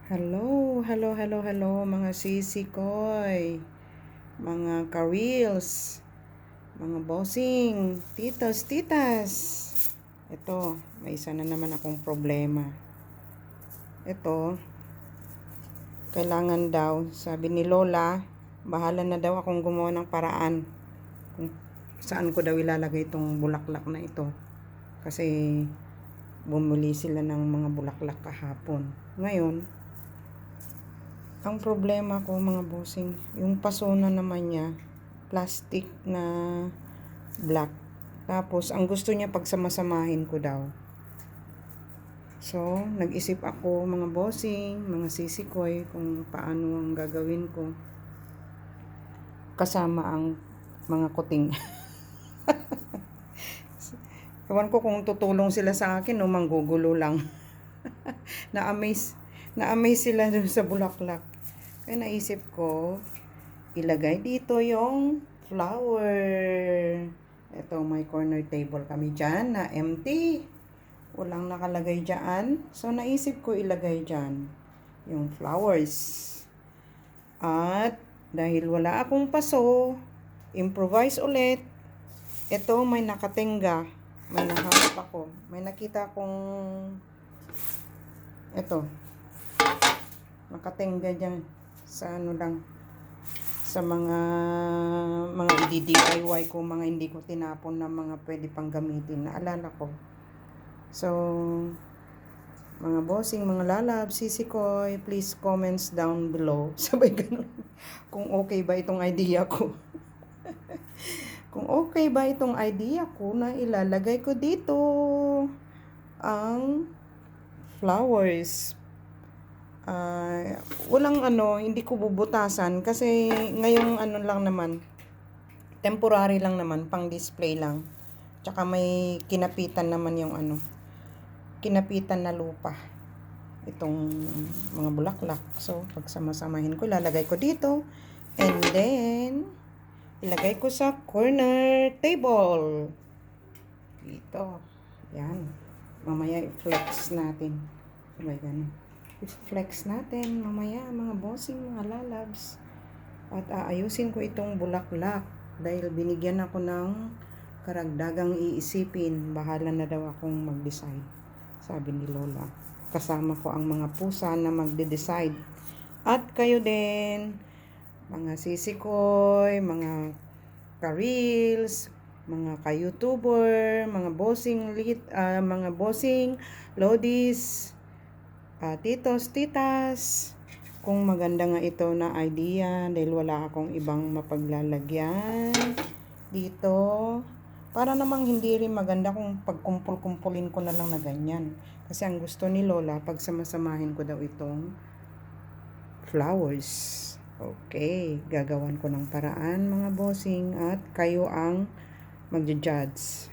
Hello, mga sisi koy, mga ka-reels, mga bossing, titos, titas. Ito, may isa na naman akong problema. Ito, kailangan daw, sabi ni Lola, bahala na daw akong gumawa ng paraan kung saan ko daw ilalagay itong bulaklak na ito. Kasi bumili sila ng mga bulaklak kahapon. Ngayon, ang problema ko mga bossing, yung paso na naman niya, plastic na black. Tapos, ang gusto niya pagsamasamahin ko daw. So, nag-isip ako mga bossing, mga sisikoy, kung paano ang gagawin ko. Kasama ang mga kuting. Ewan ko kung tutulong sila sa akin o manggugulo lang. Na-amaze sila dun sa bulaklak. Kaya naisip ko, ilagay dito yung flower. Ito, may corner table kami dyan na empty. Walang nakalagay dyan. So, naisip ko ilagay dyan yung flowers. At, dahil wala akong paso, improvise ulit. Ito, may nakatingga. May nahanap ako. May nakita akong ito. Nakatingga dyan sa ano lang, sa mga i-DIY ko, mga hindi ko tinapon na mga pwede pang gamitin, naalala ko. So, mga bossing, mga lalab, sisikoy, please comments down below. Sabay ganun. Kung okay ba itong idea ko. Kung okay ba itong idea ko na ilalagay ko dito ang flowers. Walang hindi ko bubutasan kasi ngayong lang naman, temporary lang naman, pang display lang. Tsaka may kinapitan naman yung kinapitan na lupa itong mga bulaklak. So, pagsama-samahin ko, ilalagay ko dito, and then ilagay ko sa corner table dito. Yan, mamaya i-flex natin. Sabay ganun. I-flex natin mamaya mga bossing, mga lalabs. At aayusin ko itong bulaklak dahil binigyan ako ng karagdagang iisipin. Bahala na daw akong mag-decide, sabi ni Lola. Kasama ko ang mga pusa na magde-decide. At kayo din, mga sisikoy, mga ka-reels, mga ka-YouTuber, mga bossing, lodis, titos, titas, kung maganda nga ito na idea dahil wala akong ibang mapaglalagyan dito. Para namang hindi rin maganda kung pagkumpul-kumpulin ko na lang na ganyan. Kasi ang gusto ni Lola, pagsamasamahin ko daw itong flowers. Okay, gagawan ko ng paraan mga bossing at kayo ang magja-judge.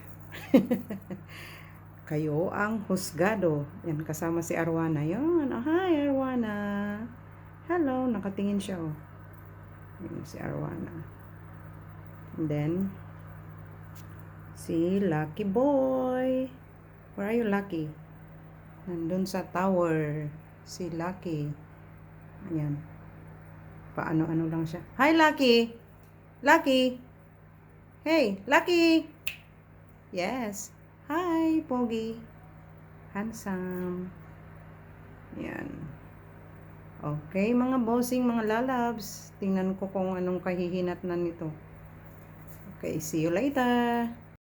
Kayo ang husgado. Yan, kasama si Arwana. Yan. Oh, hi, Arwana. Hello. Nakatingin siya, oh. Yan, si Arwana. And then, si Lucky Boy. Where are you, Lucky? Nandun sa tower. Si Lucky. Ayan. Paano-ano lang siya. Hi, Lucky. Lucky. Hey, Lucky. Yes. Hi, Pogi. Handsome. Yan. Okay, mga bossing, mga lalabs. Tingnan ko kung anong kahihinatnan nito. Okay, see you later.